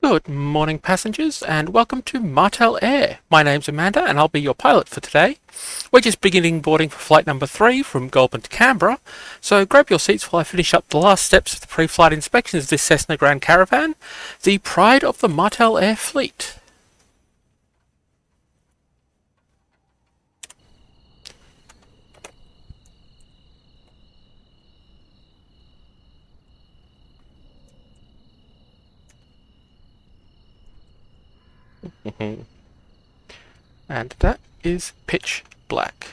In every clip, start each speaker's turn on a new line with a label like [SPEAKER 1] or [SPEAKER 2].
[SPEAKER 1] Good morning, passengers, and welcome to Martel Air. My name's Amanda, and I'll be your pilot for today. We're just beginning boarding for flight number 3 from Goulburn to Canberra, so grab your seats while I finish up the last steps of the pre-flight inspections of this Cessna Grand Caravan, the pride of the Martel Air fleet. And that is pitch black.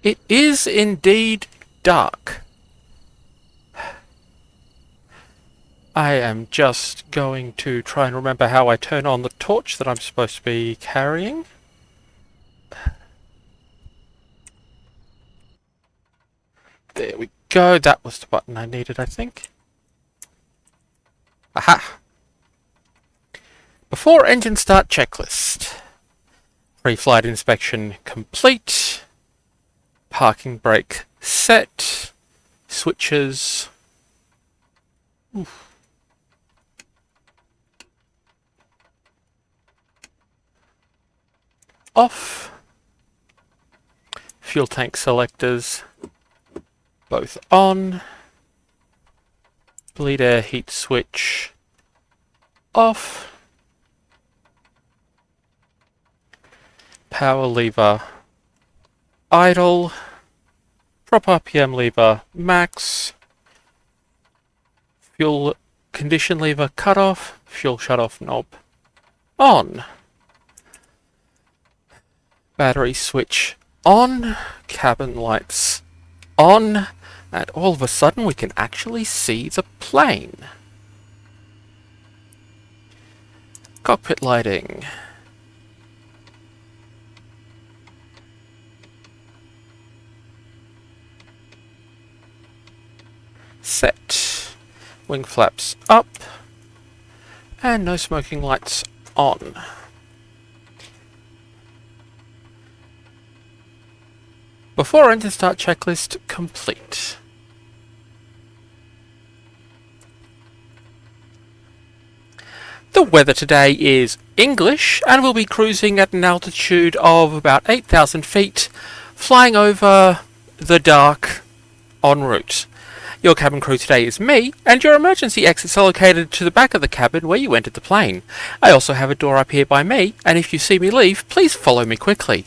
[SPEAKER 1] It is indeed dark. I am just going to try and remember how I turn on the torch that I'm supposed to be carrying. There we go, that was the button I needed, I think. Aha! Before engine start checklist. Pre-flight inspection complete. Parking brake set. Switches. Oof. Off. Fuel tank selectors both on. Bleed air heat switch off. Power lever idle. Drop RPM lever max. Fuel condition lever cut off. Fuel shut off knob on. Battery switch on. Cabin lights on. And all of a sudden we can actually see the plane. Cockpit lighting. Set. Wing flaps up. And no smoking lights on. Before engine start checklist complete. The weather today is English, and we'll be cruising at an altitude of about 8,000 feet, flying over the dark en route. Your cabin crew today is me, and your emergency exits are located to the back of the cabin where you entered the plane. I also have a door up here by me, and if you see me leave, please follow me quickly.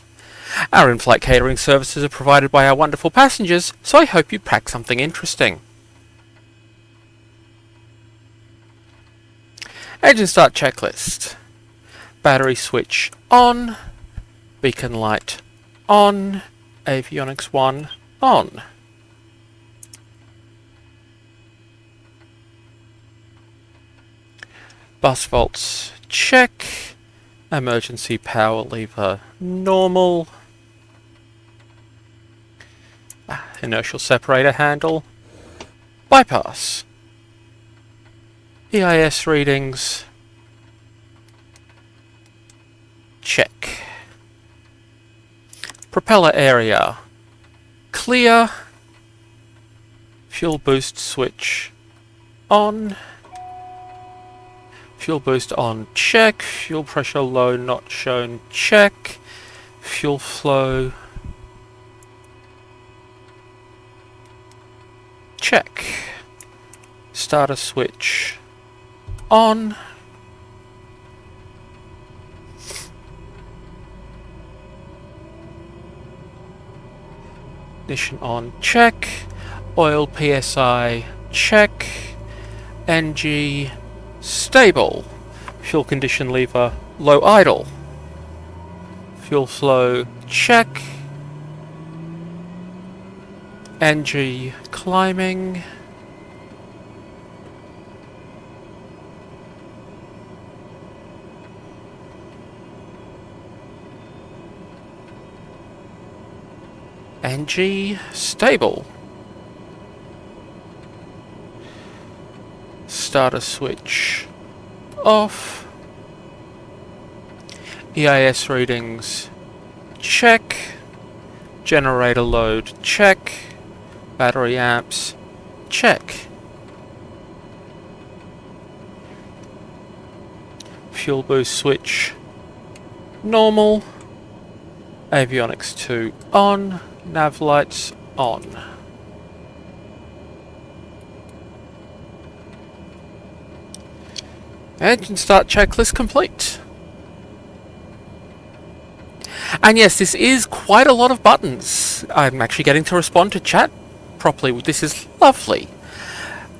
[SPEAKER 1] Our in-flight catering services are provided by our wonderful passengers, so I hope you pack something interesting. Engine start checklist. Battery switch on. Beacon light on. Avionics 1 on. Bus volts check. Emergency power lever normal. Inertial separator handle. Bypass. EIS readings. Check. Propeller area. Clear. Fuel boost switch on. Fuel boost on, check. Fuel pressure low, not shown, check. Fuel flow, check. Starter switch on. Ignition on, check. Oil PSI, check. NG stable. Fuel condition lever low idle. Fuel flow check. NG climbing. NG stable. Starter switch off. EIS readings check. Generator load, check. Battery amps, check. Fuel boost switch, normal. Avionics 2 on. Nav lights on. Engine start checklist complete. And yes, this is quite a lot of buttons. I'm actually getting to respond to chat properly. This is lovely.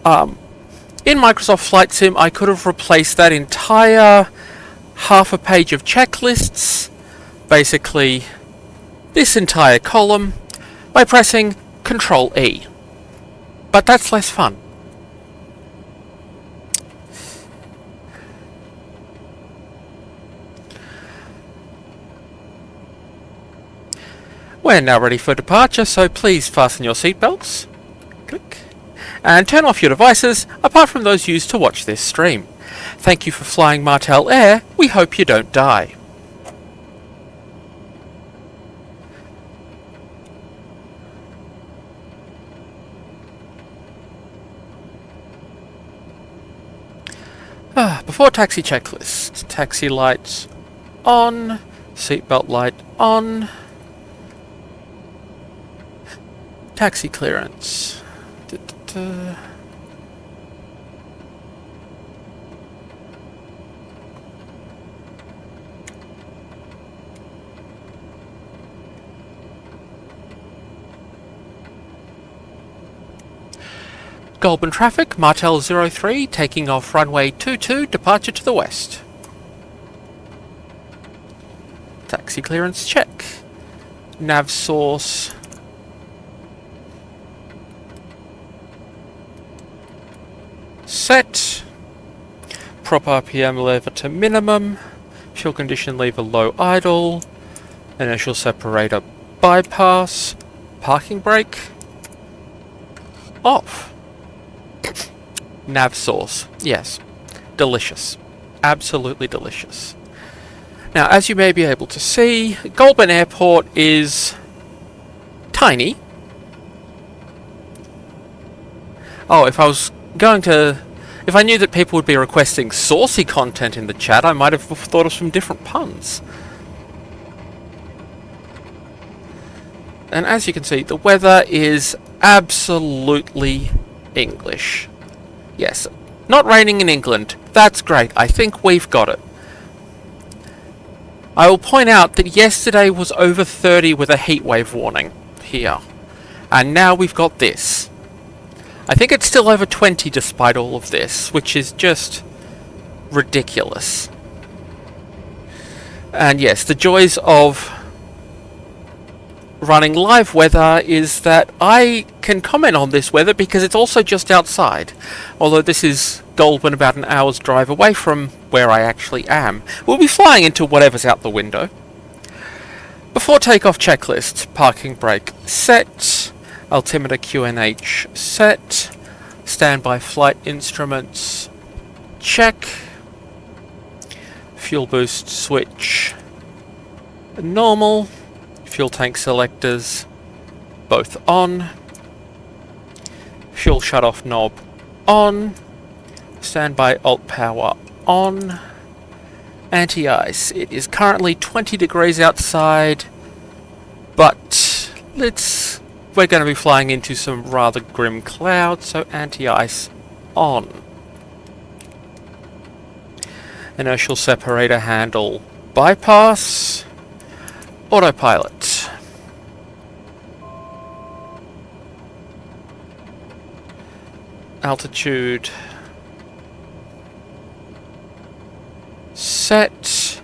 [SPEAKER 1] In Microsoft Flight Sim, I could have replaced that entire half a page of checklists, basically this entire column, by pressing Control E. But that's less fun. We're now ready for departure, so please fasten your seatbelts. Click. And turn off your devices, apart from those used to watch this stream. Thank you for flying Martel Air. We hope you don't die. Before taxi checklist. Taxi lights on. Seatbelt light on. Taxi clearance. Goulburn traffic, Martel 03, taking off runway 22, departure to the west. Taxi clearance check. Nav source. Set. Prop RPM lever to minimum. Fuel condition lever low idle. Inertial separator bypass. Parking brake. Off. Nav source. Yes. Delicious. Absolutely delicious. Now, as you may be able to see, Goulburn Airport is tiny. Oh, if I knew that people would be requesting saucy content in the chat, I might have thought of some different puns. And as you can see, the weather is absolutely English. Yes, not raining in England. That's great. I think we've got it. I will point out that yesterday was over 30 with a heatwave warning here. And now we've got this. I think it's still over 20 despite all of this, which is just ridiculous. And yes, the joys of running live weather is that I can comment on this weather because it's also just outside. Although this is Goulburn, about an hour's drive away from where I actually am. We'll be flying into whatever's out the window. Before takeoff checklist, parking brake set, altimeter QNH set, standby flight instruments check, fuel boost switch normal, fuel tank selectors both on, fuel shutoff knob on, standby alt power on, anti-ice. It is currently 20 degrees outside, but we're going to be flying into some rather grim clouds, so anti-ice on. Inertial separator handle bypass. Autopilot. Altitude set.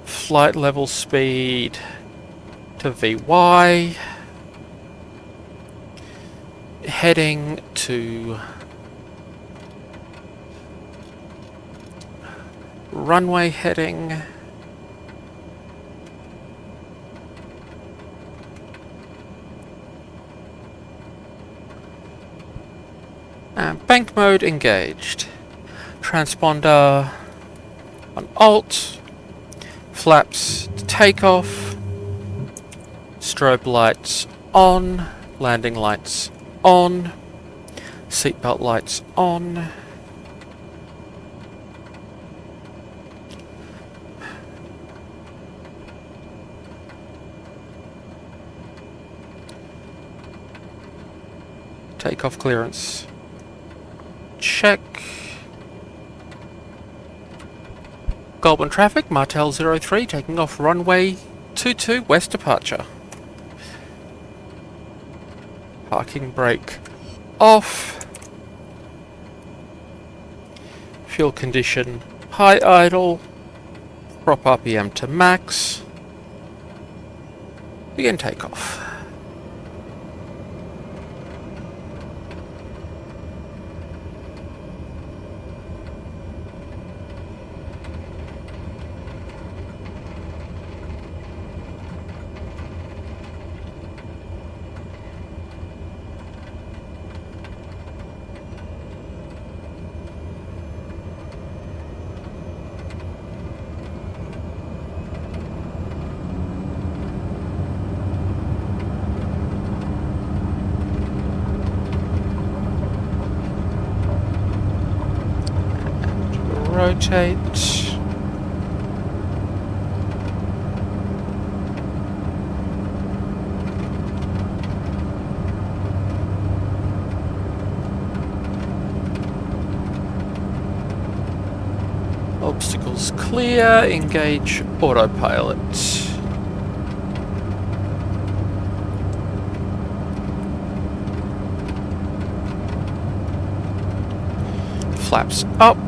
[SPEAKER 1] Flight level speed to VY. Heading to runway heading. And bank mode engaged. Transponder on alt. Flaps to takeoff. Strobe lights on. Landing lights on. Seatbelt lights on. Takeoff clearance. Check. Goulburn traffic, Martel 03, taking off runway 22, west departure. Parking brake off. Fuel condition high idle. Prop RPM to max. Begin takeoff. Rotate. Obstacles clear. Engage autopilot. Flaps up.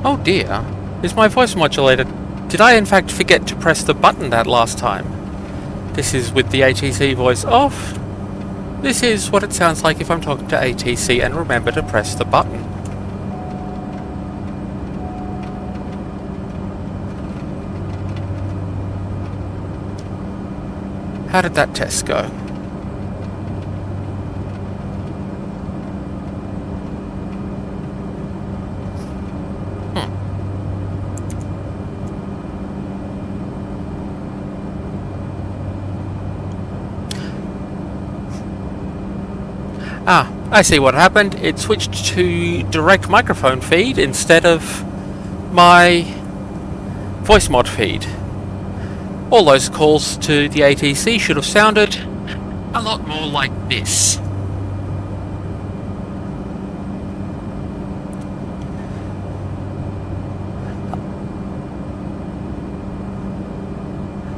[SPEAKER 1] Oh dear, is my voice modulator... Did I in fact forget to press the button that last time? This is with the ATC voice off. This is what it sounds like if I'm talking to ATC and remember to press the button. How did that test go? Ah, I see what happened. It switched to direct microphone feed instead of my voice mod feed. All those calls to the ATC should have sounded a lot more like this.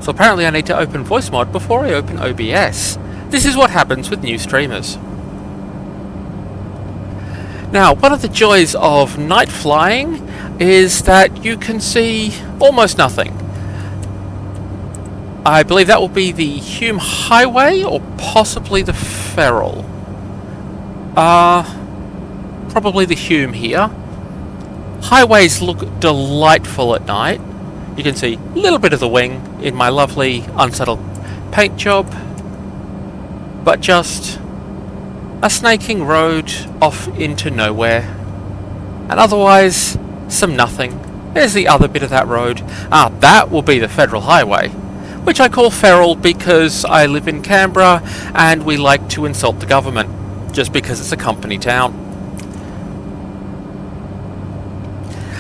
[SPEAKER 1] So apparently I need to open voice mod before I open OBS. This is what happens with new streamers. Now, one of the joys of night flying is that you can see almost nothing. I believe that will be the Hume Highway or possibly the Ferrol. Probably the Hume here. Highways look delightful at night. You can see a little bit of the wing in my lovely unsettled paint job, but just a snaking road off into nowhere, and otherwise some nothing. There's the other bit of that road. Ah, that will be the Federal Highway, which I call Ferrol because I live in Canberra and we like to insult the government just because it's a company town.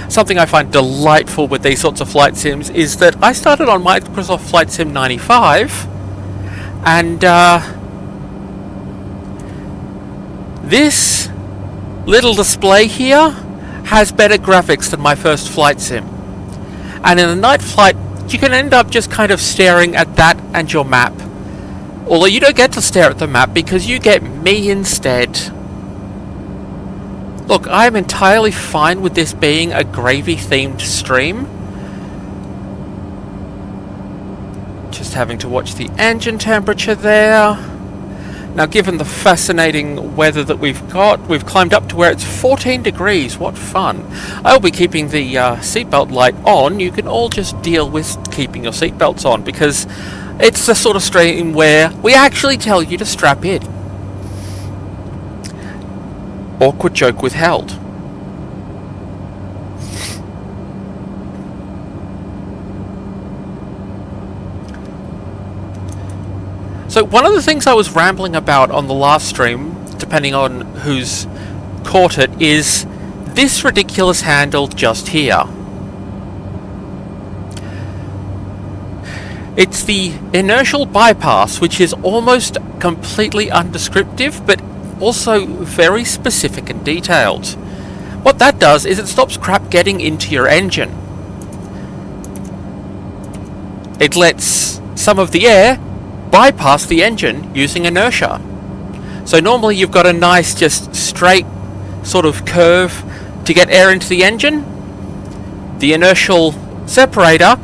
[SPEAKER 1] Something I find delightful with these sorts of flight sims is that I started on Microsoft Flight Sim 95 and this little display here has better graphics than my first flight sim. And in a night flight, you can end up just kind of staring at that and your map. Although you don't get to stare at the map because you get me instead. Look, I'm entirely fine with this being a gravy-themed stream. Just having to watch the engine temperature there. Now, given the fascinating weather that we've got, we've climbed up to where it's 14 degrees. What fun. I'll be keeping the seatbelt light on. You can all just deal with keeping your seatbelts on, because it's the sort of stream where we actually tell you to strap in. Awkward joke withheld. So one of the things I was rambling about on the last stream, depending on who's caught it, is this ridiculous handle just here. It's the inertial bypass, which is almost completely undescriptive, but also very specific and detailed. What that does is it stops crap getting into your engine. It lets some of the air bypass the engine using inertia. So normally you've got a nice, just straight sort of curve to get air into the engine. The inertial separator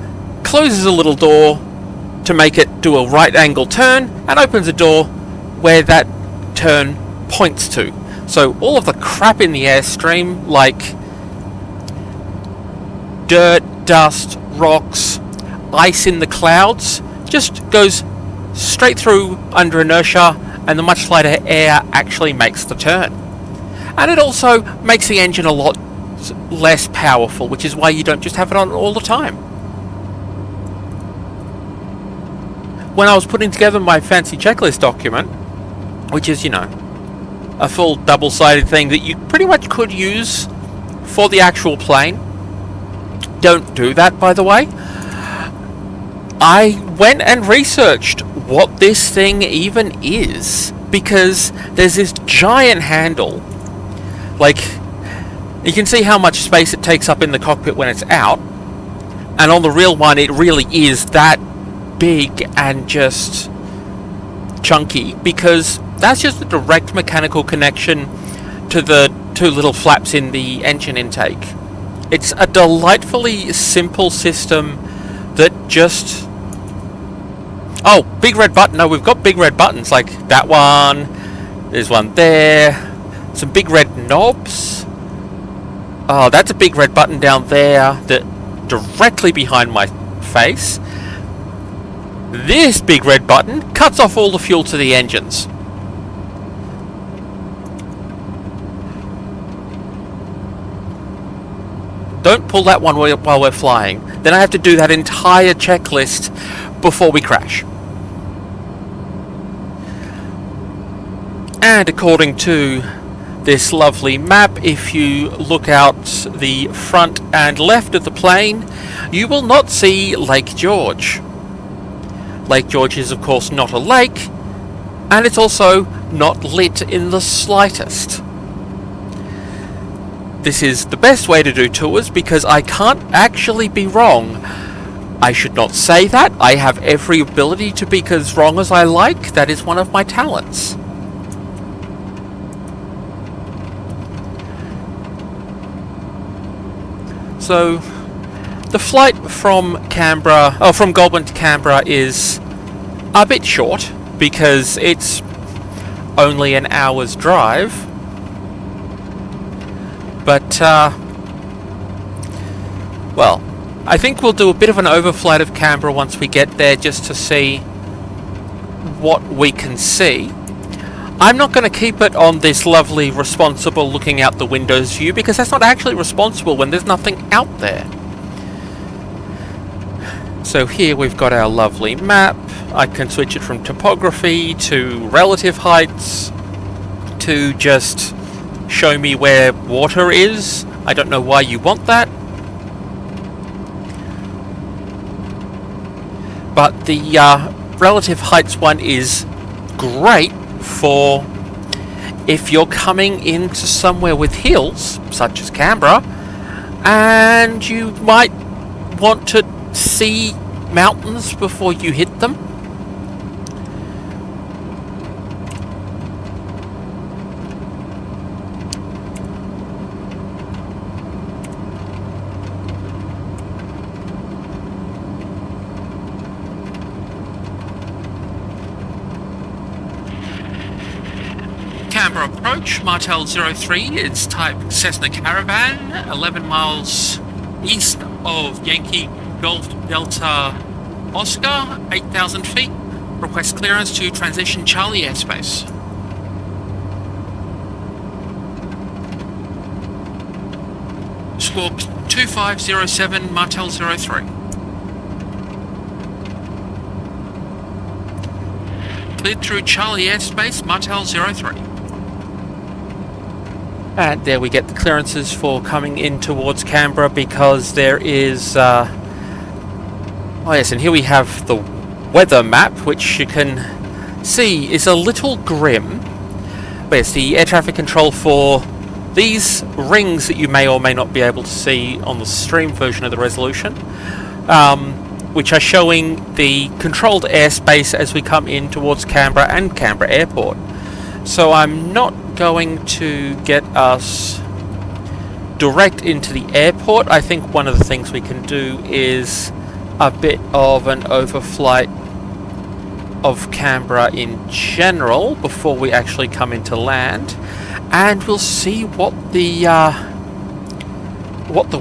[SPEAKER 1] closes a little door to make it do a right angle turn and opens a door where that turn points to. So all of the crap in the airstream, like dirt, dust, rocks, ice in the clouds, just goes straight through under inertia, and the much lighter air actually makes the turn. And it also makes the engine a lot less powerful, which is why you don't just have it on all the time. When I was putting together my fancy checklist document, which is, you know, a full double-sided thing that you pretty much could use for the actual plane. Don't do that, by the way. I went and researched what this thing even is, because there's this giant handle. Like, you can see how much space it takes up in the cockpit when it's out, and on the real one it really is that big and just chunky, because that's just a direct mechanical connection to the two little flaps in the engine intake. It's a delightfully simple system that just... Oh, big red button. No, we've got big red buttons, like that one. There's one there. Some big red knobs. Oh, that's a big red button down there, that directly behind my face. This big red button cuts off all the fuel to the engines. Don't pull that one while we're flying. Then I have to do that entire checklist before we crash. And according to this lovely map, if you look out the front and left of the plane, you will not see Lake George. Lake George is, of course, not a lake, and it's also not lit in the slightest. This is the best way to do tours, because I can't actually be wrong. I should not say that. I have every ability to be as wrong as I like. That is one of my talents. So, the flight from Goulburn to Canberra is a bit short, because it's only an hour's drive. But, well, I think we'll do a bit of an overflight of Canberra once we get there, just to see what we can see. I'm not going to keep it on this lovely, responsible looking out the windows view, because that's not actually responsible when there's nothing out there. So here we've got our lovely map. I can switch it from topography to relative heights to just show me where water is. I don't know why you want that. But the relative heights one is great for if you're coming into somewhere with hills, such as Canberra, and you might want to see mountains before you hit them. Canberra approach, Martel 03 is type Cessna Caravan, 11 miles east of Yankee Golf Delta Oscar, 8,000 feet. Request clearance to transition Charlie airspace. Squawk 2507 Martel 03. Cleared through Charlie airspace, Martel 03. And there we get the clearances for coming in towards Canberra, because there is... oh yes, and here we have the weather map, which you can see is a little grim. But yes, the air traffic control for these rings that you may or may not be able to see on the stream version of the resolution, which are showing the controlled airspace as we come in towards Canberra and Canberra Airport. So I'm not going to get us direct into the airport. I think one of the things we can do is a bit of an overflight of Canberra in general before we actually come into land, and we'll see what the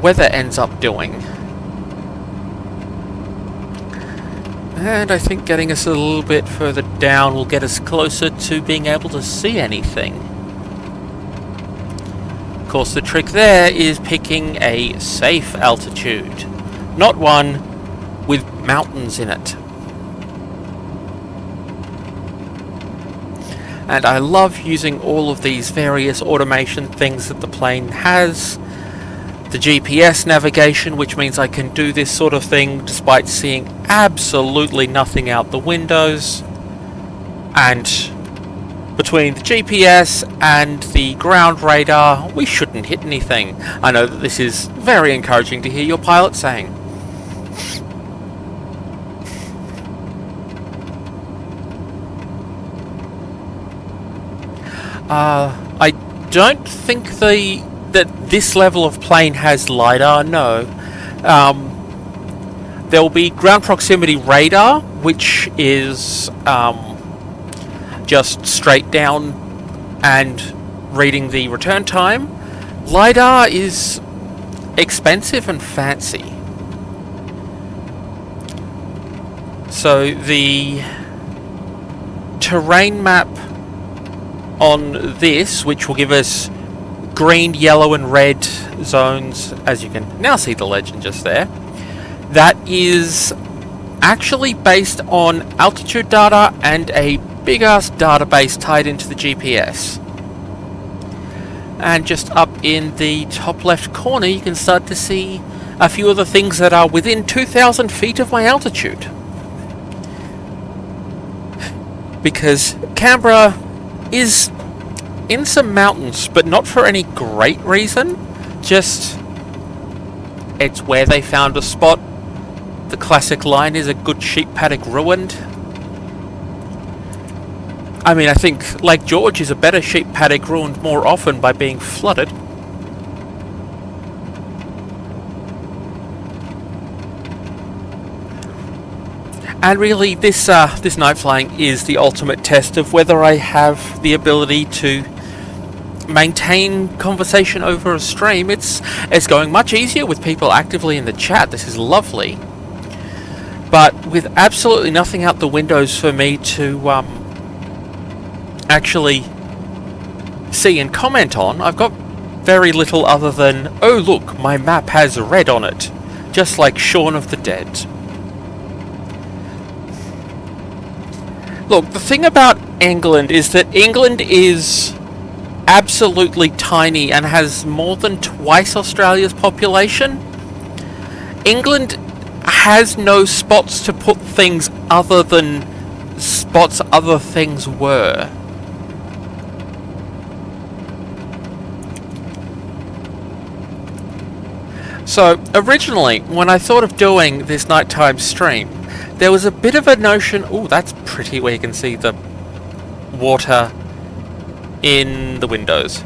[SPEAKER 1] weather ends up doing. And I think getting us a little bit further down will get us closer to being able to see anything. Of course, the trick there is picking a safe altitude, not one with mountains in it. And I love using all of these various automation things that the plane has. The GPS navigation, which means I can do this sort of thing despite seeing absolutely nothing out the windows. And between the GPS and the ground radar, we shouldn't hit anything. I know that this is very encouraging to hear your pilot saying. I don't think that this level of plane has LiDAR, no. There will be ground proximity radar, which is just straight down and reading the return time. LiDAR is expensive and fancy. So the terrain map on this, which will give us green, yellow and red zones, as you can now see the legend just there, that is actually based on altitude data and a big ass database tied into the GPS. And just up in the top left corner you can start to see a few of the things that are within 2,000 feet of my altitude. Because Canberra is in some mountains, but not for any great reason. Just, it's where they found a spot. The classic line is a good sheep paddock ruined. I mean, I think Lake George is a better sheep paddock ruined more often by being flooded. And really, this night flying is the ultimate test of whether I have the ability to maintain conversation over a stream. It's going much easier with people actively in the chat. This is lovely. But with absolutely nothing out the windows for me to actually see and comment on, I've got very little other than, oh look, my map has red on it, just like Shaun of the Dead. Look, the thing about England is that England is absolutely tiny and has more than twice Australia's population. England has no spots to put things other than spots other things were. So, originally, when I thought of doing this nighttime stream, there was a bit of a notion, oh, that's pretty, where you can see the water in the windows.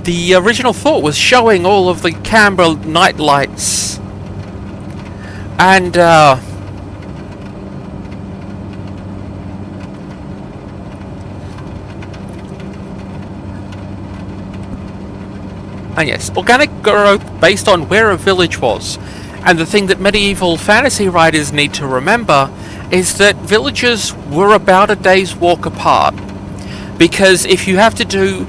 [SPEAKER 1] The original thought was showing all of the Canberra night lights. And, And yes, organic growth based on where a village was. And the thing that medieval fantasy writers need to remember is that villages were about a day's walk apart. Because if you have to do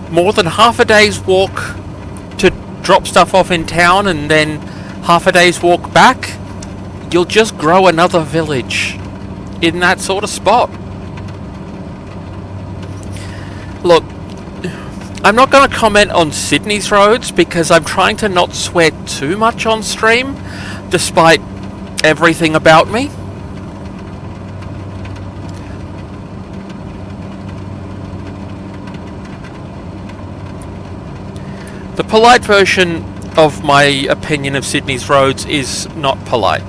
[SPEAKER 1] more than half a day's walk to drop stuff off in town and then half a day's walk back, you'll just grow another village in that sort of spot. Look, I'm not going to comment on Sydney's roads because I'm trying to not swear too much on stream, despite everything about me. The polite version of my opinion of Sydney's roads is not polite.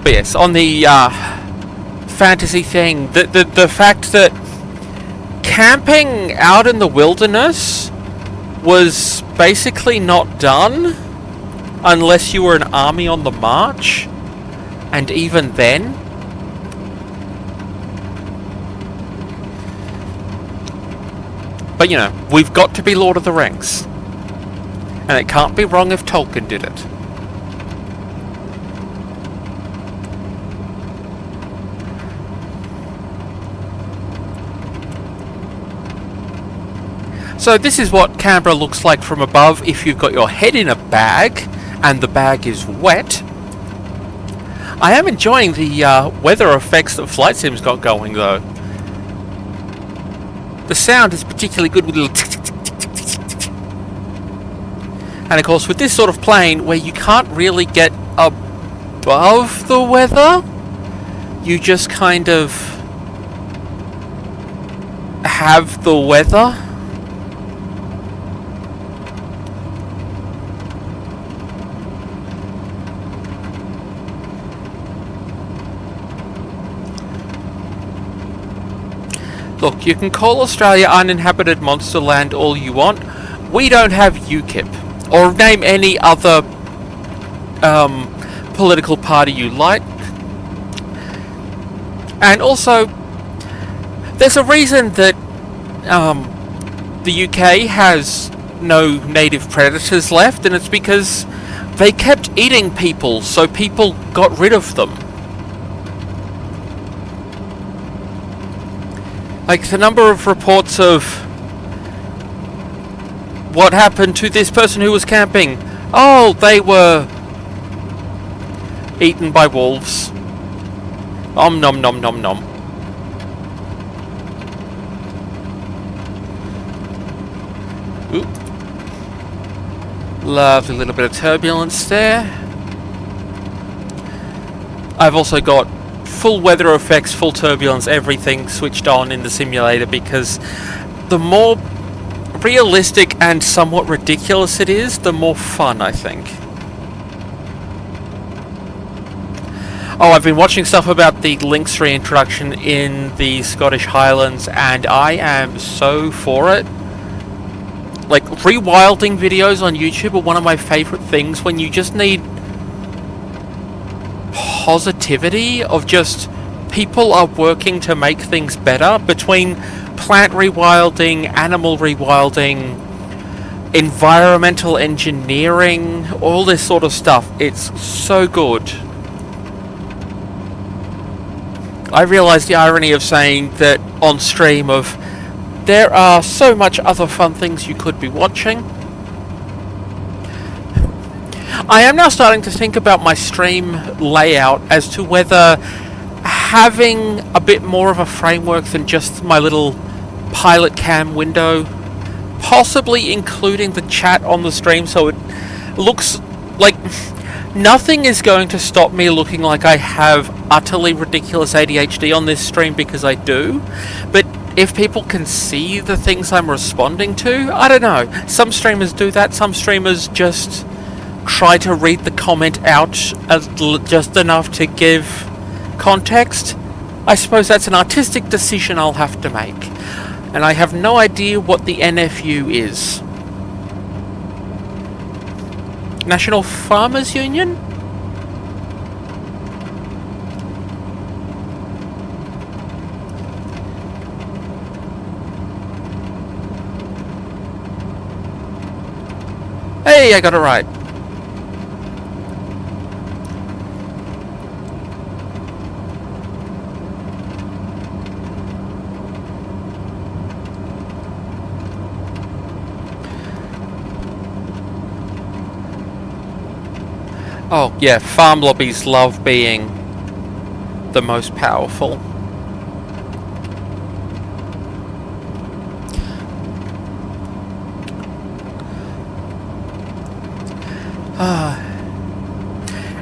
[SPEAKER 1] But yes, on the fantasy thing, the fact that camping out in the wilderness was basically not done unless you were an army on the march, and even then, but you know, we've got to be Lord of the Rings, and it can't be wrong if Tolkien did it. So this is what Canberra looks like from above if you've got your head in a bag and the bag is wet. I am enjoying the weather effects that Flight Sim's got going though. The sound is particularly good with little tick, tick, tick, tick, tick, tick, tick. And of course with this sort of plane where you can't really get above the weather, you just kind of have the weather. Look, you can call Australia uninhabited monster land all you want. We don't have UKIP. Or name any other political party you like. And also, there's a reason that the UK has no native predators left, and it's because they kept eating people, so people got rid of them. Like the number of reports of what happened to this person who was camping. Oh, they were eaten by wolves. Nom nom nom nom nom. Ooh. Lovely little bit of turbulence there. I've also got full weather effects, full turbulence, everything switched on in the simulator because the more realistic and somewhat ridiculous it is, the more fun I think. Oh, I've been watching stuff about the Lynx reintroduction in the Scottish Highlands and I am so for it. Like, rewilding videos on YouTube are one of my favourite things when you just need positivity of just people are working to make things better between plant rewilding, animal rewilding, environmental engineering, all this sort of stuff. It's so good. I realise the irony of saying that on stream of there are so much other fun things you could be watching. I am now starting to think about my stream layout as to whether having a bit more of a framework than just my little pilot cam window, possibly including the chat on the stream so it looks like nothing is going to stop me looking like I have utterly ridiculous ADHD on this stream because I do, but if people can see the things I'm responding to, I don't know. Some streamers do that, some streamers just try to read the comment out just enough to give context. I suppose that's an artistic decision I'll have to make. And I have no idea what the NFU is. National Farmers Union? Hey, I got it right. Oh, yeah, farm lobbies love being the most powerful.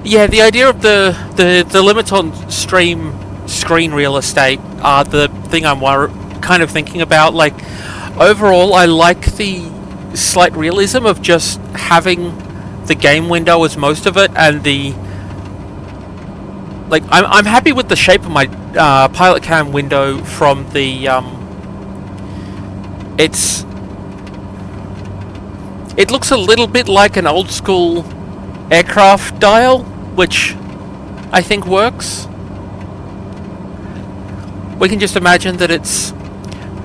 [SPEAKER 1] Yeah, the idea of the limit on screen real estate are the thing I'm kind of thinking about. Like, overall, I like the slight realism of just having the game window as most of it, and the like. I'm happy with the shape of my pilot cam window from the It looks a little bit like an old school aircraft dial, which I think works. We can just imagine that it's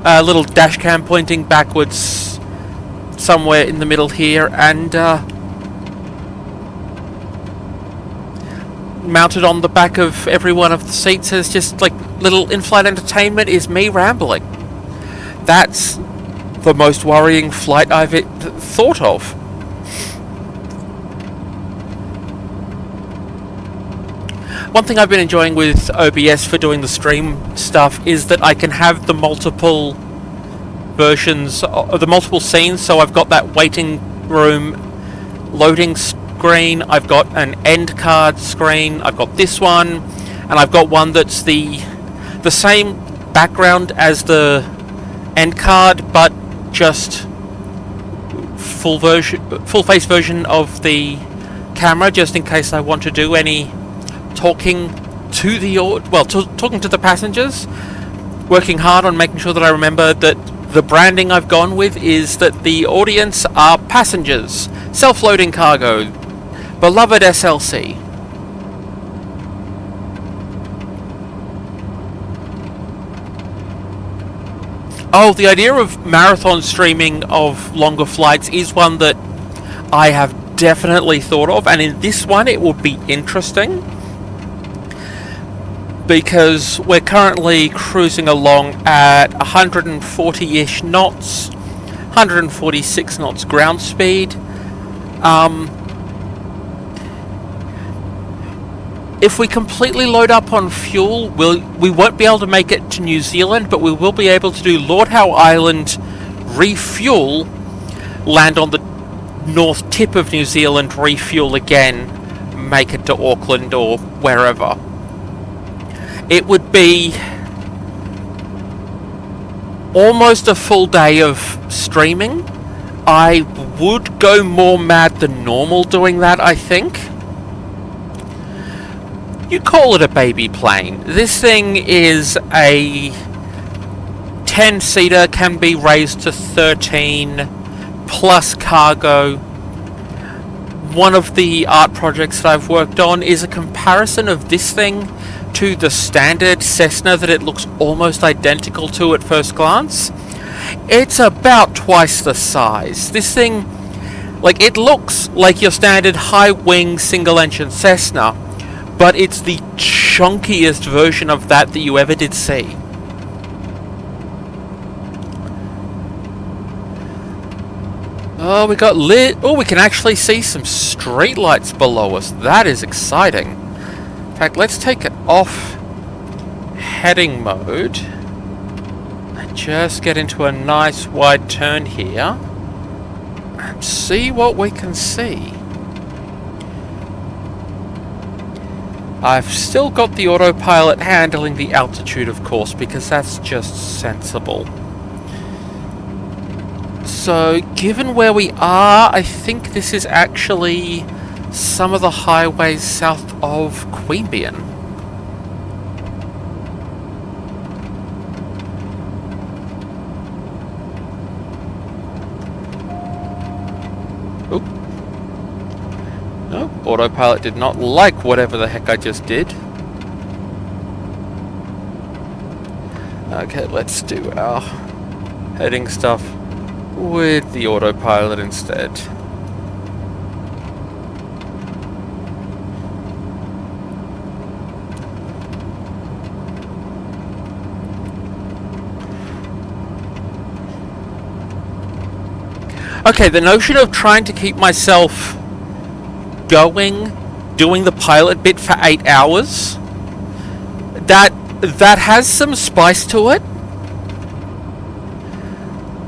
[SPEAKER 1] a little dash cam pointing backwards somewhere in the middle here, and mounted on the back of every one of the seats as just like little in-flight entertainment is me rambling. That's the most worrying flight I've thought of. One thing I've been enjoying with OBS for doing the stream stuff is that I can have the multiple versions of the multiple scenes. So I've got that waiting room loading screen, I've got an end card screen, I've got this one, and I've got one that's the same background as the end card, but just full face version of the camera, just in case I want to do any talking to talking to the passengers. Working hard on making sure that I remember that the branding I've gone with is that the audience are passengers, self-loading cargo, beloved SLC. Oh, the idea of marathon streaming of longer flights is one that I have definitely thought of, and in this one it would be interesting because we're currently cruising along at 140-ish knots, 146 knots ground speed. If we completely load up on fuel, we won't be able to make it to New Zealand, but we will be able to do Lord Howe Island, refuel, land on the north tip of New Zealand, refuel again, make it to Auckland or wherever. It would be almost a full day of streaming. I would go more mad than normal doing that, I think. You call it a baby plane. This thing is a 10-seater, can be raised to 13, plus cargo. One of the art projects that I've worked on is a comparison of this thing to the standard Cessna that it looks almost identical to at first glance. It's about twice the size. This thing, like, it looks like your standard high-wing single-engine Cessna, but it's the chunkiest version of that you ever did see. Oh, we got lit. Oh, we can actually see some street lights below us. That is exciting. In fact, let's take it off heading mode and just get into a nice wide turn here and see what we can see. I've still got the autopilot handling the altitude, of course, because that's just sensible. So, given where we are, I think this is actually some of the highways south of Queanbeyan. Oop. No, autopilot did not like whatever the heck I just did. Okay, let's do our heading stuff with the autopilot instead. Okay, the notion of trying to keep myself going, doing the pilot bit for 8 hours, that has some spice to it.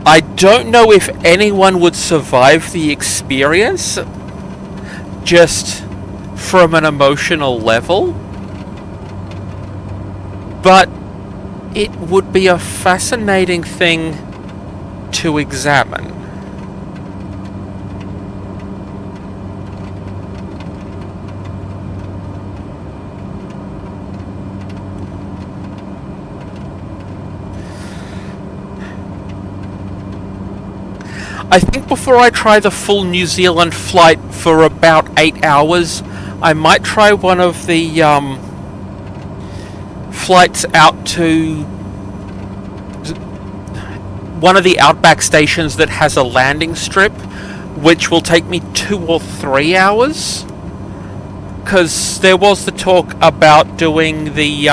[SPEAKER 1] I don't know if anyone would survive the experience just from an emotional level, but it would be a fascinating thing to examine. I think before I try the full New Zealand flight for about 8 hours, I might try one of the flights out to one of the outback stations that has a landing strip, which will take me 2 or 3 hours. Because there was the talk about doing the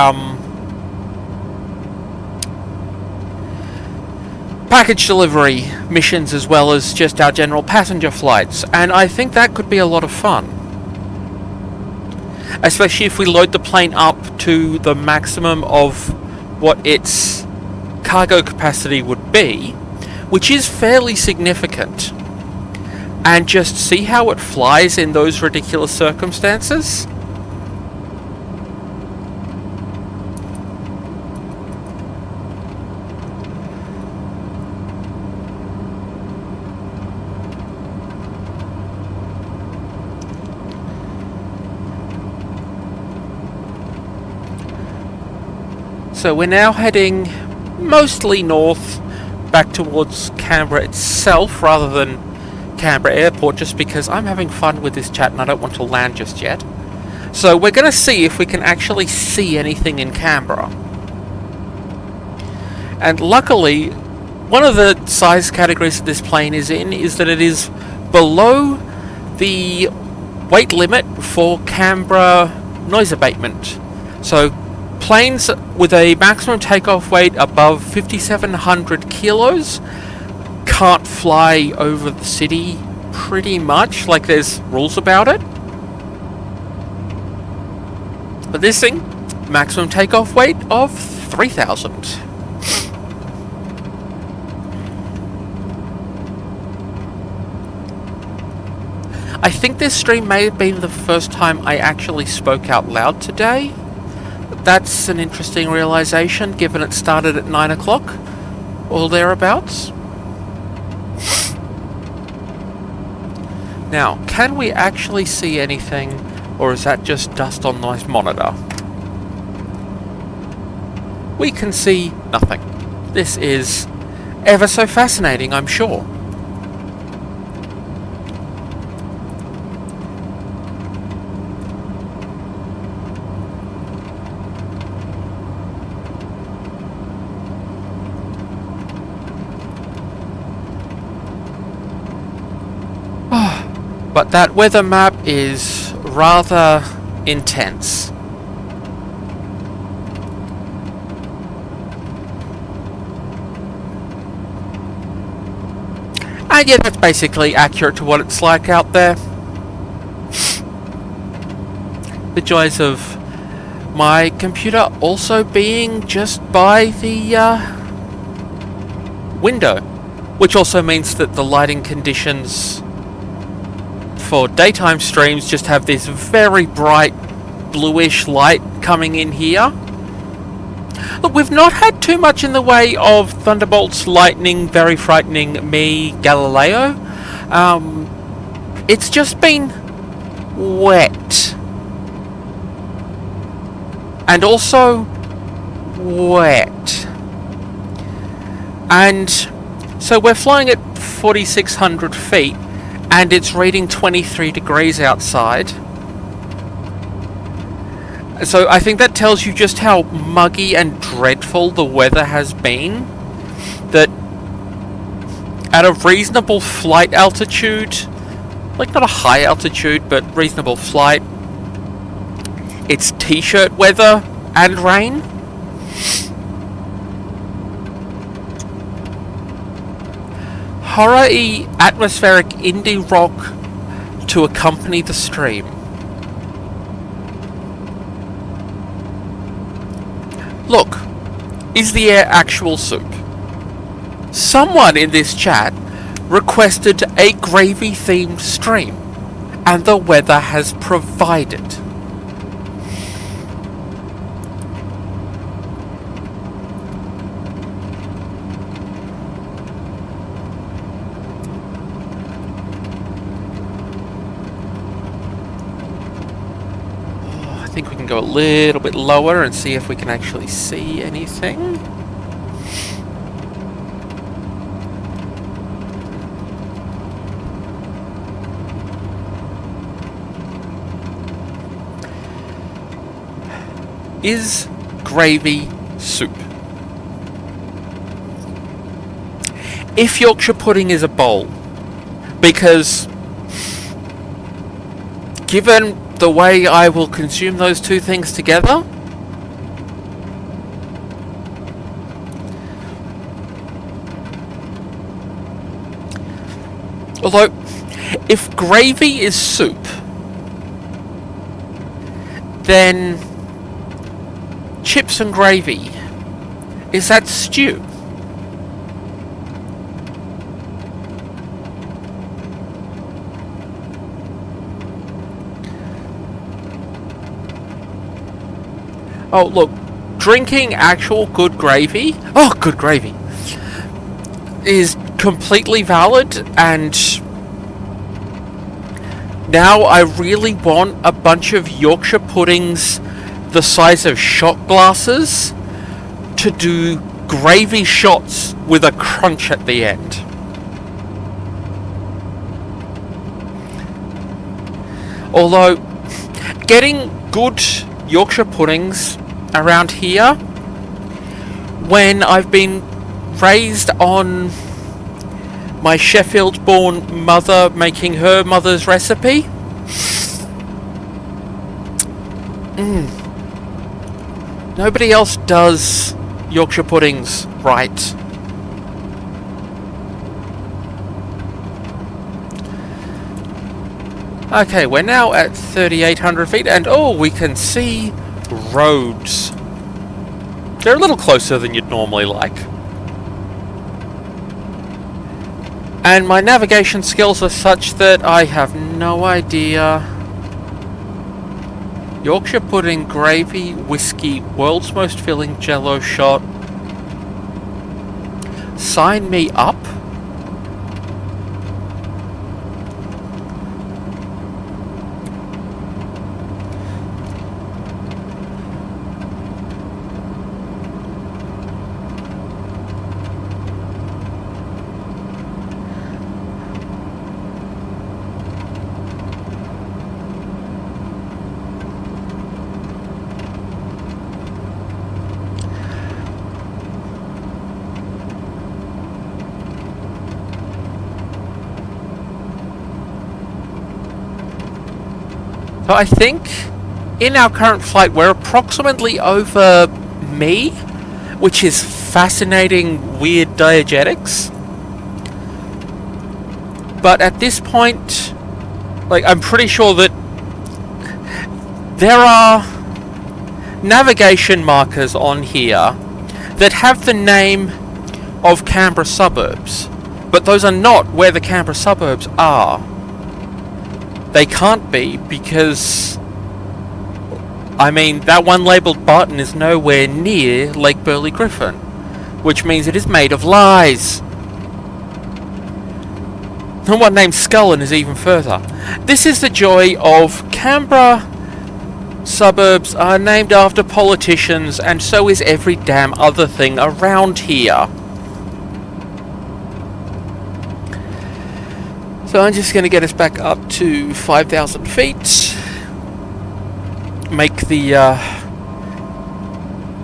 [SPEAKER 1] package delivery missions as well as just our general passenger flights, and I think that could be a lot of fun, especially if we load the plane up to the maximum of what its cargo capacity would be, which is fairly significant, and just see how it flies in those ridiculous circumstances. So we're now heading mostly north, back towards Canberra itself, rather than Canberra Airport, just because I'm having fun with this chat and I don't want to land just yet. So we're going to see if we can actually see anything in Canberra. And luckily, one of the size categories that this plane is in is that it is below the weight limit for Canberra noise abatement. So planes with a maximum takeoff weight above 5,700 kilos can't fly over the city, pretty much. Like, there's rules about it. But this thing, maximum takeoff weight of 3,000. I think this stream may have been the first time I actually spoke out loud today. That's an interesting realization, given it started at 9 o'clock, or thereabouts. Now, can we actually see anything, or is that just dust on my monitor? We can see nothing. This is ever so fascinating, I'm sure. But that weather map is rather intense. And yeah, that's basically accurate to what it's like out there. The joys of my computer also being just by the window, which also means that the lighting conditions for daytime streams just have this very bright bluish light coming in here. Look, we've not had too much in the way of thunderbolts, lightning, very frightening me, Galileo. It's just been wet. And also wet. And so we're flying at 4,600 feet. And it's reading 23 degrees outside. So I think that tells you just how muggy and dreadful the weather has been. That at a reasonable flight altitude, like not a high altitude, but reasonable flight, it's t-shirt weather and rain. horror-y atmospheric indie rock to accompany the stream. Look, is the air actual soup? Someone in this chat requested a gravy-themed stream, and the weather has provided. I think we can go a little bit lower and see if we can actually see anything. Is gravy soup? If Yorkshire pudding is a bowl, because given the way I will consume those two things together, although if gravy is soup, then chips and gravy, is that stew? Oh, look, drinking actual good gravy, good gravy, is completely valid, and now I really want a bunch of Yorkshire puddings the size of shot glasses to do gravy shots with a crunch at the end. Although, getting good Yorkshire puddings around here, when I've been raised on my Sheffield-born mother making her mother's recipe, nobody else does Yorkshire puddings right. Okay, we're now at 3,800 feet, and we can see roads. They're a little closer than you'd normally like. And my navigation skills are such that I have no idea. Yorkshire pudding, gravy, whiskey, world's most filling jello shot. Sign me up. So I think in our current flight we're approximately over me, which is fascinating, weird diegetics. But at this point, like, I'm pretty sure that there are navigation markers on here that have the name of Canberra suburbs, but those are not where the Canberra suburbs are. They can't be, because I mean, that one labelled Barton is nowhere near Lake Burley Griffin, which means it is made of lies. The one named Scullen is even further. This is the joy of Canberra suburbs are named after politicians, and so is every damn other thing around here. So I'm just going to get us back up to 5,000 feet. Make the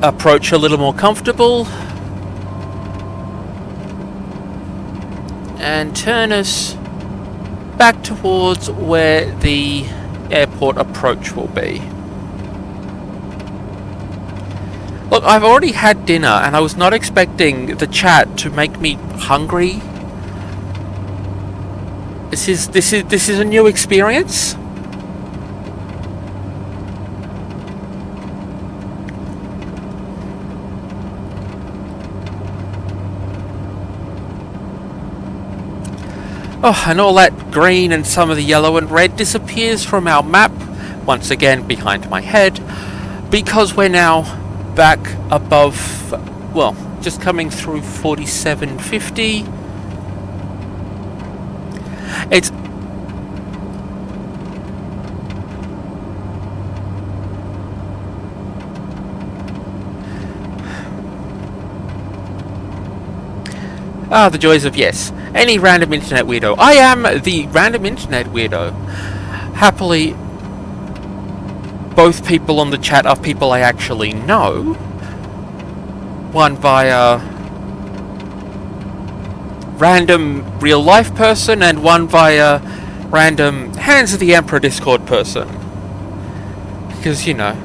[SPEAKER 1] approach a little more comfortable. And turn us back towards where the airport approach will be. Look, I've already had dinner and I was not expecting the chat to make me hungry This is a new experience. Oh, and all that green and some of the yellow and red disappears from our map, once again behind my head, because we're now back above, well, just coming through 4750. It's the joys of, yes, any random internet weirdo. I am the random internet weirdo. Happily, both people on the chat are people I actually know. One via random real life person, and one via random Hands of the Emperor Discord person. Because, you know,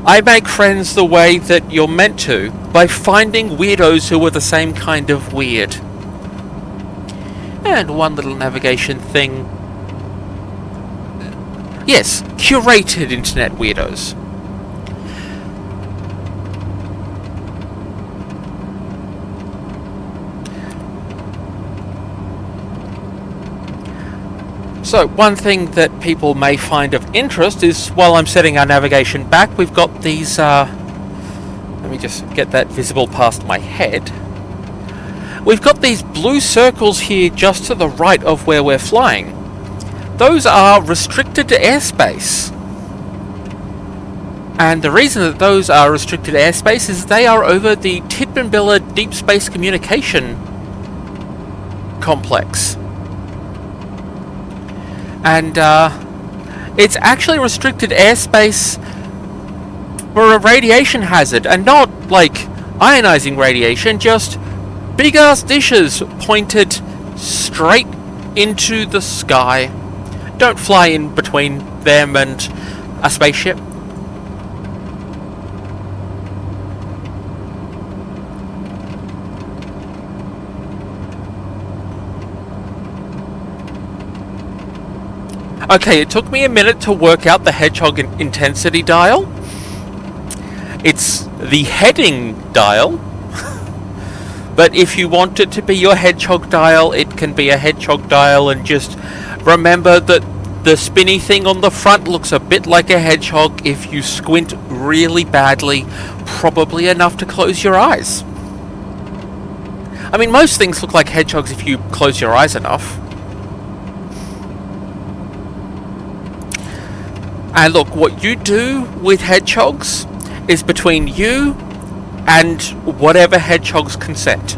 [SPEAKER 1] I make friends the way that you're meant to, by finding weirdos who are the same kind of weird. And one little navigation thing. Yes, curated internet weirdos. So, one thing that people may find of interest is, while I'm setting our navigation back, we've got these, let me just get that visible past my head. We've got these blue circles here just to the right of where we're flying. Those are restricted to airspace. And the reason that those are restricted to airspace is they are over the Titmanbilla Deep Space Communication Complex. And it's actually restricted airspace for a radiation hazard, and not like ionizing radiation, just big ass dishes pointed straight into the sky. Don't fly in between them and a spaceship. Okay, it took me a minute to work out the hedgehog intensity dial. It's the heading dial. But if you want it to be your hedgehog dial, it can be a hedgehog dial, and just remember that the spinny thing on the front looks a bit like a hedgehog if you squint really badly, probably enough to close your eyes. I mean, most things look like hedgehogs if you close your eyes enough. And look, what you do with hedgehogs is between you and whatever hedgehog's consent.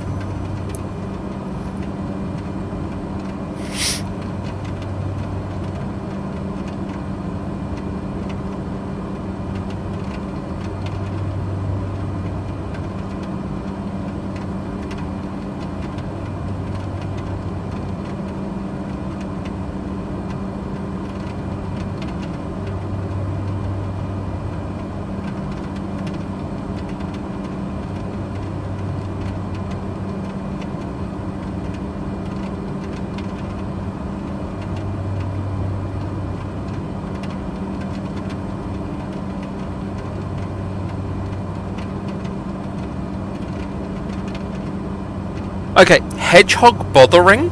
[SPEAKER 1] Okay, hedgehog bothering,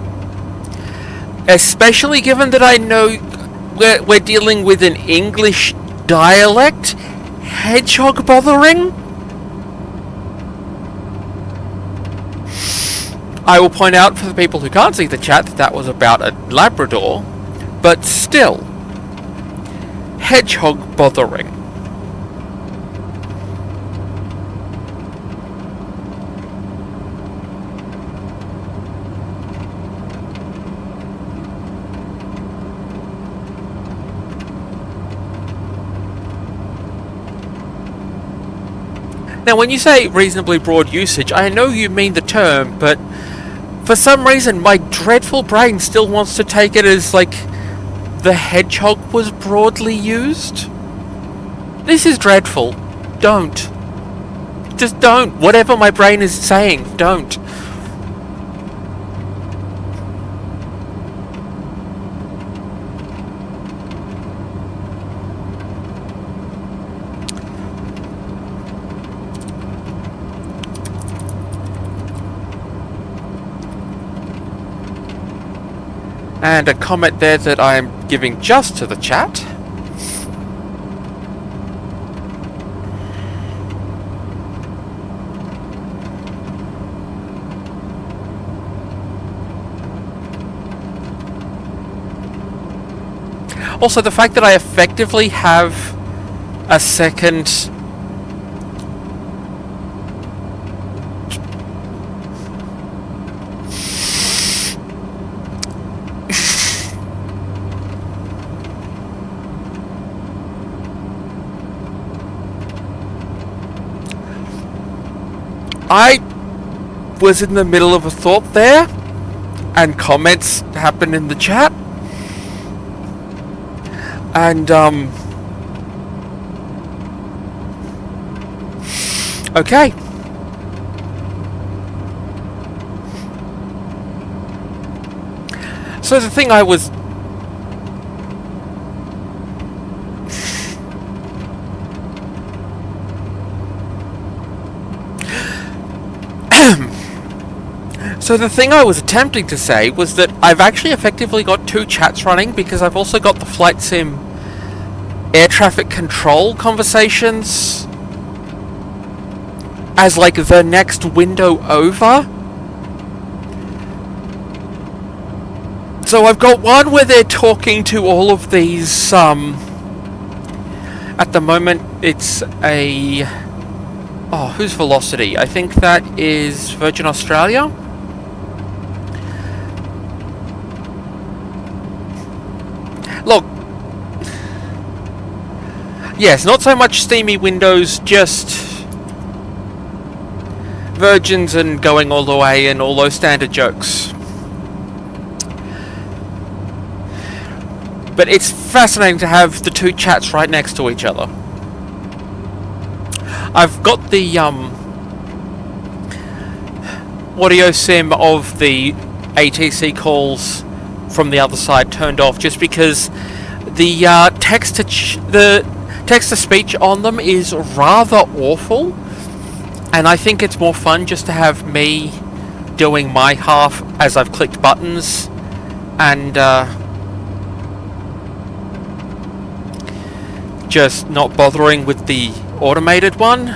[SPEAKER 1] especially given that I know we're dealing with an English dialect. Hedgehog bothering? I will point out for the people who can't see the chat that was about a Labrador, but still, hedgehog bothering. Now, when you say reasonably broad usage, I know you mean the term, but for some reason my dreadful brain still wants to take it as, like, the hedgehog was broadly used. This is dreadful. Don't. Just don't. Whatever my brain is saying, don't. And a comment there that I am giving just to the chat. Also, the fact that I effectively have a second... I was in the middle of a thought there, and comments happened in the chat. And, okay. So the thing I was... So the thing I was attempting to say was that I've actually effectively got two chats running, because I've also got the flight sim air traffic control conversations as like the next window over. So I've got one where they're talking to all of these, at the moment it's a... Oh, who's Velocity? I think that is Virgin Australia. Look, yes, not so much steamy windows, just Virgins and going all the way and all those standard jokes. But it's fascinating to have the two chats right next to each other. I've got the audio sim of the ATC calls from the other side turned off, just because the text to speech on them is rather awful, and I think it's more fun just to have me doing my half as I've clicked buttons and just not bothering with the automated one.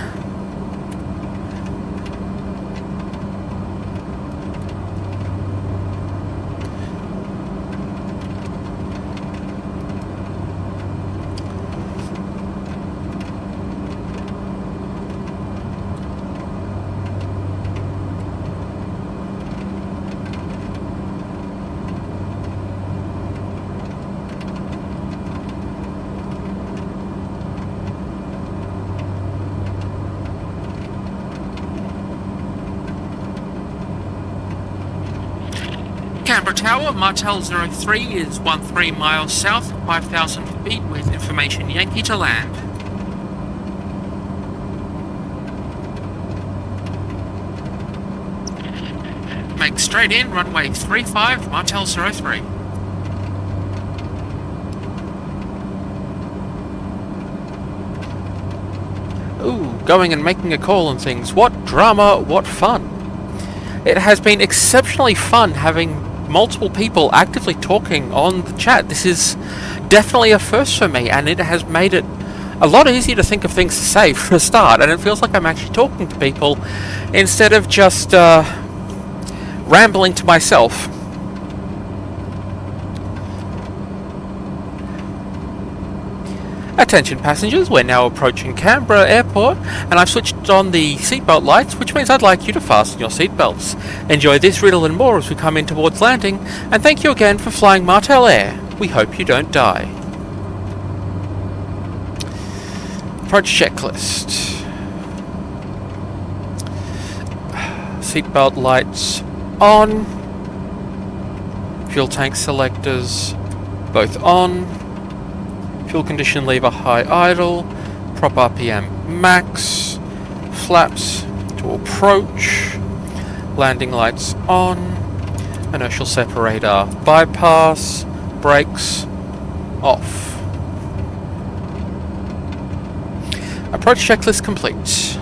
[SPEAKER 1] Canberra Tower, Martel 03 is 13 miles south, 5,000 feet with information Yankee to land. Make straight in, runway 35, Martel 03. Ooh, going and making a call and things. What drama, what fun. It has been exceptionally fun having multiple people actively talking on the chat. This is definitely a first for me, and it has made it a lot easier to think of things to say for a start, and it feels like I'm actually talking to people instead of just rambling to myself. Attention passengers, we're now approaching Canberra Airport, and I've switched on the seatbelt lights, which means I'd like you to fasten your seatbelts. Enjoy this riddle and more as we come in towards landing, and thank you again for flying Martel Air. We hope you don't die. Approach checklist. Seatbelt lights on. Fuel tank selectors both on. Fuel condition lever high idle, prop RPM max, flaps to approach, landing lights on, inertial separator bypass, brakes off. Approach checklist complete.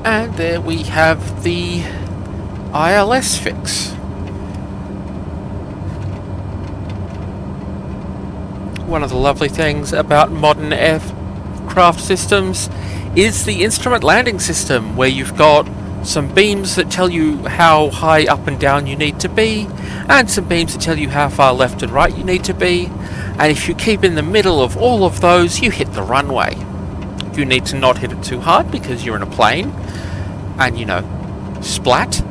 [SPEAKER 1] And there we have the ILS fix. One of the lovely things about modern aircraft systems is the instrument landing system, where you've got some beams that tell you how high up and down you need to be, and some beams that tell you how far left and right you need to be, and if you keep in the middle of all of those, you hit the runway. You need to not hit it too hard because you're in a plane, and you know, splat.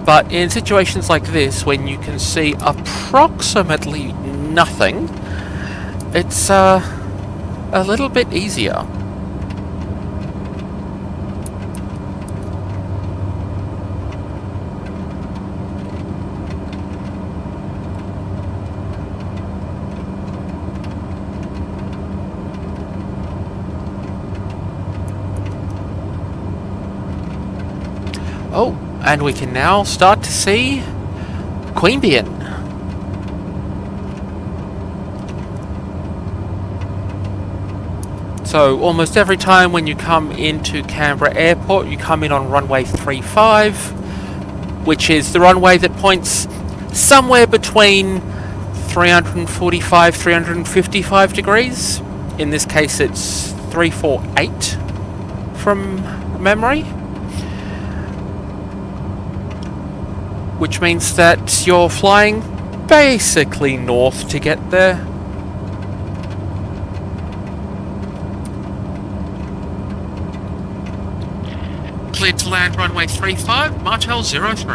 [SPEAKER 1] But in situations like this, when you can see approximately nothing, it's a little bit easier. Oh, and we can now start to see Queanbeyan. So almost every time when you come into Canberra Airport, you come in on runway 35, which is the runway that points somewhere between 345, 355 degrees. In this case, it's 348 from memory. Which means that you're flying basically north to get there. Cleared to land runway 35, Martel 03.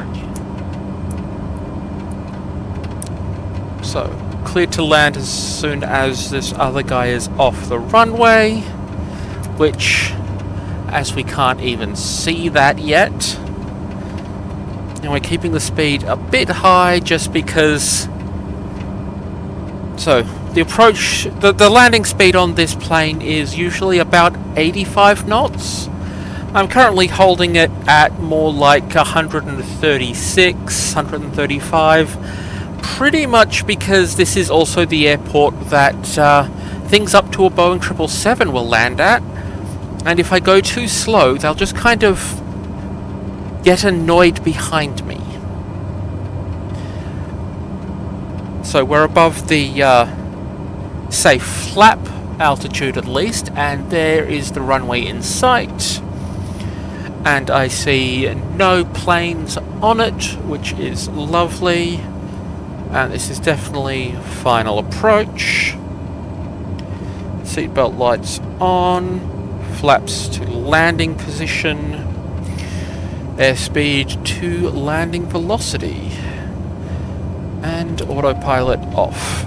[SPEAKER 1] So, cleared to land as soon as this other guy is off the runway, which, as we can't even see that yet. And we're keeping the speed a bit high just because... So, the approach... The landing speed on this plane is usually about 85 knots. I'm currently holding it at more like 136, 135. Pretty much because this is also the airport that things up to a Boeing 777 will land at. And if I go too slow, they'll just kind of get annoyed behind me. So we're above the safe flap altitude at least, and there is the runway in sight. And I see no planes on it, which is lovely. And this is definitely final approach. Seatbelt lights on, flaps to landing position. Airspeed to landing velocity, and autopilot off.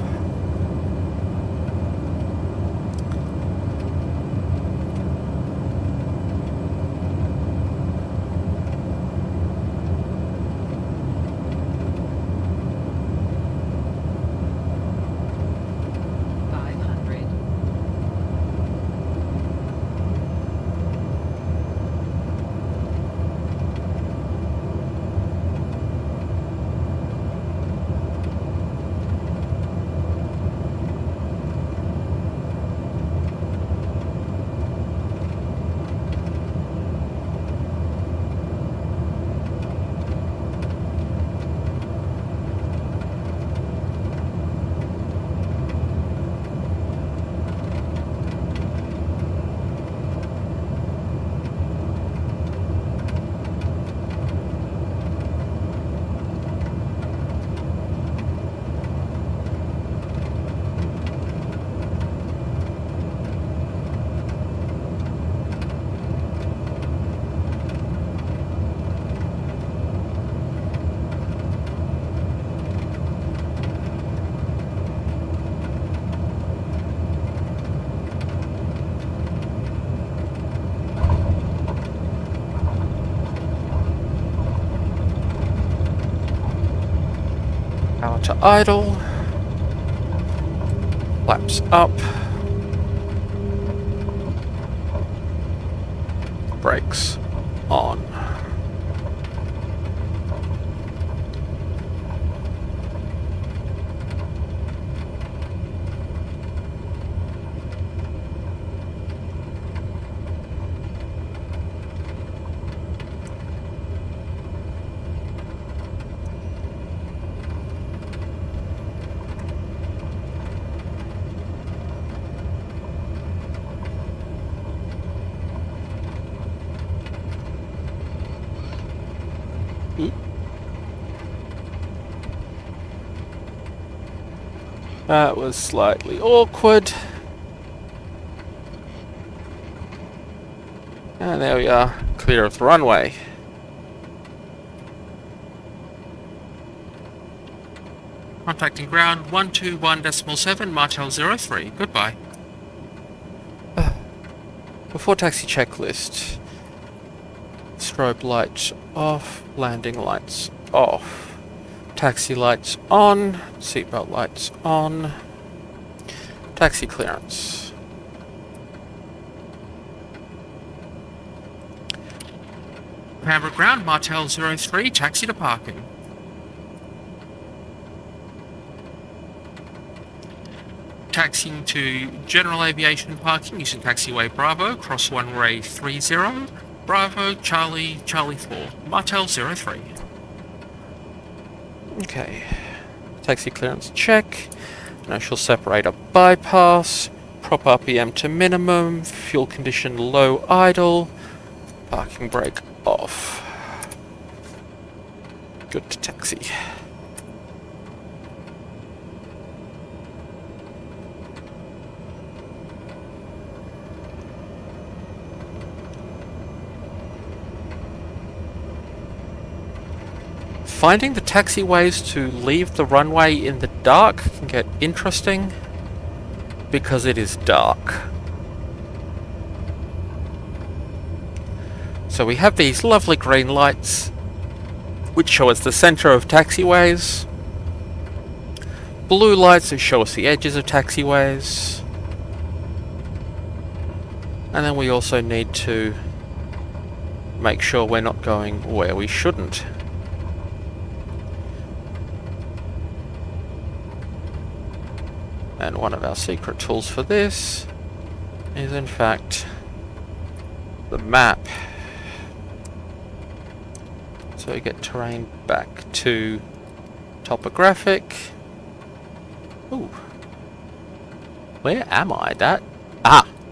[SPEAKER 1] Power to idle. Flaps up. Brakes on. That was slightly awkward. And there we are, clear of the runway. Contacting ground 121.7 Martel 03. Goodbye. Before taxi checklist. Strobe lights off, landing lights off. Taxi lights on, seatbelt lights on. Taxi clearance. Canberra ground, Martel 03, taxi to parking. Taxiing to general aviation parking using taxiway Bravo, cross runway 30, Bravo, Charlie, Charlie 4, Martel 03. Okay, taxi clearance check, inertial separator bypass, prop RPM to minimum, fuel condition low idle, parking brake off. Good to taxi. Finding the taxiways to leave the runway in the dark can get interesting because it is dark. So we have these lovely green lights which show us the center of taxiways. Blue lights that show us the edges of taxiways. And then we also need to make sure we're not going where we shouldn't. And one of our secret tools for this is in fact the map. So we get terrain back to topographic. Ooh. Where am I?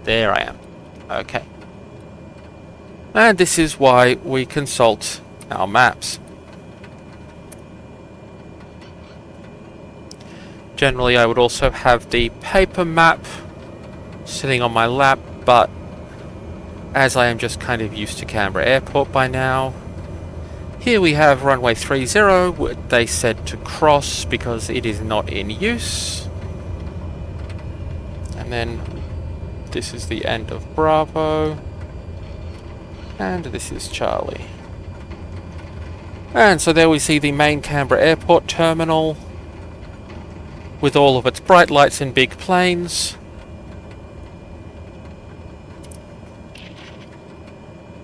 [SPEAKER 1] There I am. Okay. And this is why we consult our maps. Generally, I would also have the paper map sitting on my lap, but as I am just kind of used to Canberra Airport by now, here we have runway 30, what they said to cross because it is not in use. And then this is the end of Bravo, and this is Charlie. And so there we see the main Canberra Airport terminal, with all of its bright lights and big planes.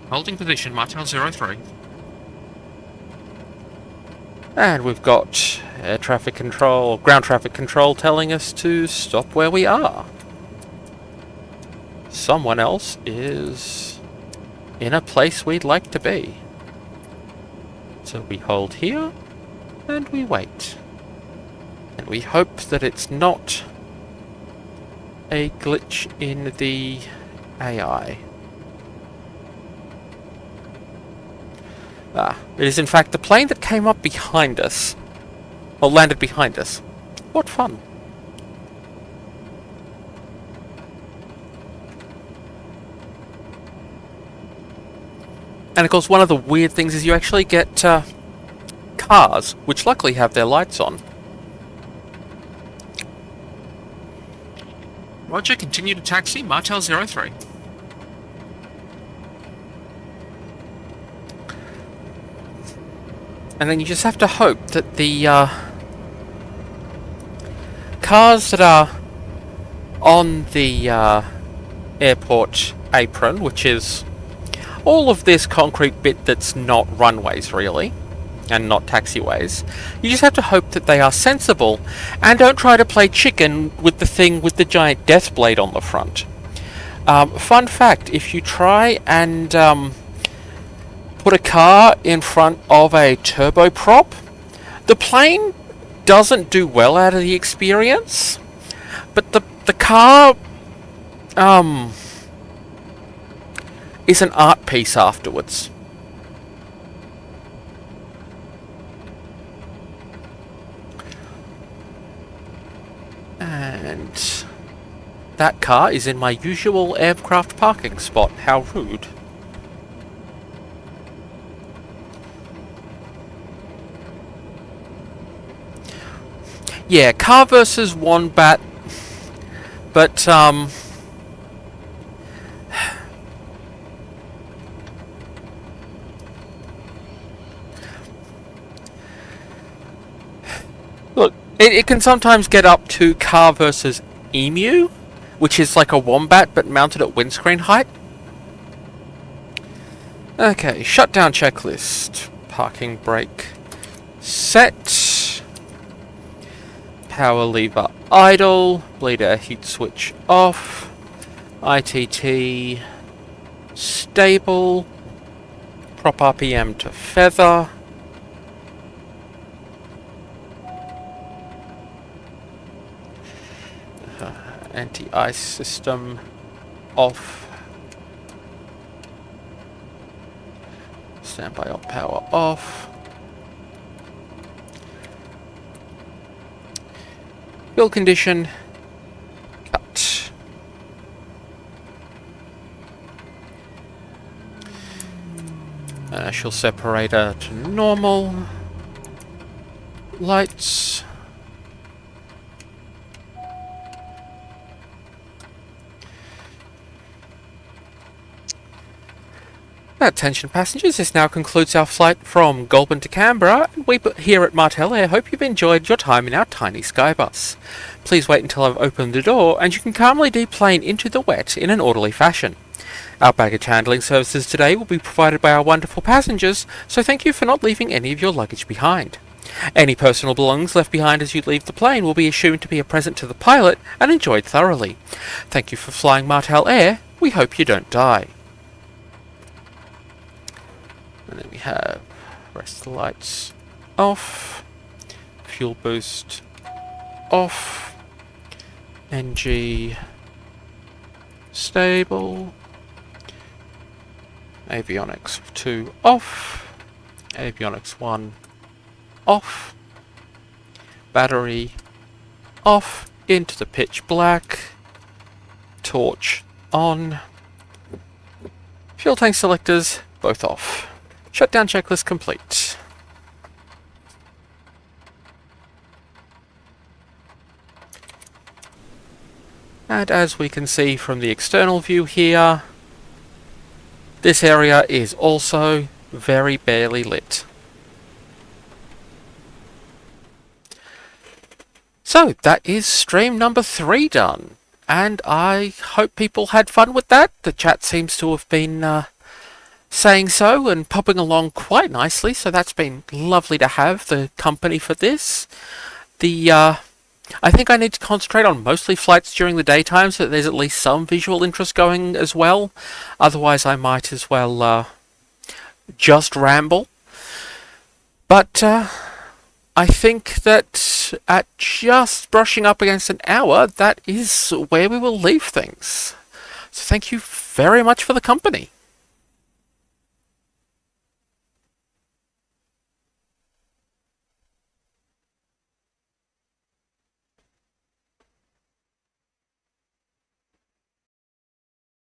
[SPEAKER 1] Holding position, Martel 03. And we've got air traffic control, ground traffic control telling us to stop where we are. Someone else is in a place we'd like to be. So we hold here, and we wait. And we hope that it's not a glitch in the AI. It is in fact the plane that came up behind us. Or landed behind us. What fun. And of course one of the weird things is you actually get cars, which luckily have their lights on. Roger, continue to taxi, Martel 03. And then you just have to hope that the cars that are on the airport apron, which is all of this concrete bit that's not runways really, and not taxiways, you just have to hope that they are sensible and don't try to play chicken with the thing with the giant death blade on the front. Fun fact, if you try and put a car in front of a turboprop, the plane doesn't do well out of the experience, but the car is an art piece afterwards. And that car is in my usual aircraft parking spot. How rude. Yeah, car versus wombat, but look, it can sometimes get up to car versus emu, which is like a wombat but mounted at windscreen height. Okay, shutdown checklist. Parking brake set. Power lever idle. Bleed air heat switch off. ITT stable. Prop RPM to feather. Anti-ice system off. Standby op power off. Build condition cut. Inertial separator to normal. Lights. Attention passengers, this now concludes our flight from Goulburn to Canberra. We here at Martel Air hope you've enjoyed your time in our tiny skybus. Please wait until I've opened the door and you can calmly deplane into the wet in an orderly fashion. Our baggage handling services today will be provided by our wonderful passengers, so thank you for not leaving any of your luggage behind. Any personal belongings left behind as you leave the plane will be assumed to be a present to the pilot and enjoyed thoroughly. Thank you for flying Martel Air. We hope you don't die. And then we have rest of the lights off, fuel boost off, NG stable, avionics 2 off, avionics 1 off, battery off, into the pitch black, torch on, fuel tank selectors both off. Shutdown checklist complete. And as we can see from the external view here, this area is also very barely lit. So that is stream number 3 done, and I hope people had fun with that. The chat seems to have been saying so and popping along quite nicely, so that's been lovely to have the company for this. I think I need to concentrate on mostly flights during the daytime so that there's at least some visual interest going as well. Otherwise I might as well just ramble. But I think that at just brushing up against an hour, that is where we will leave things. So thank you very much for the company.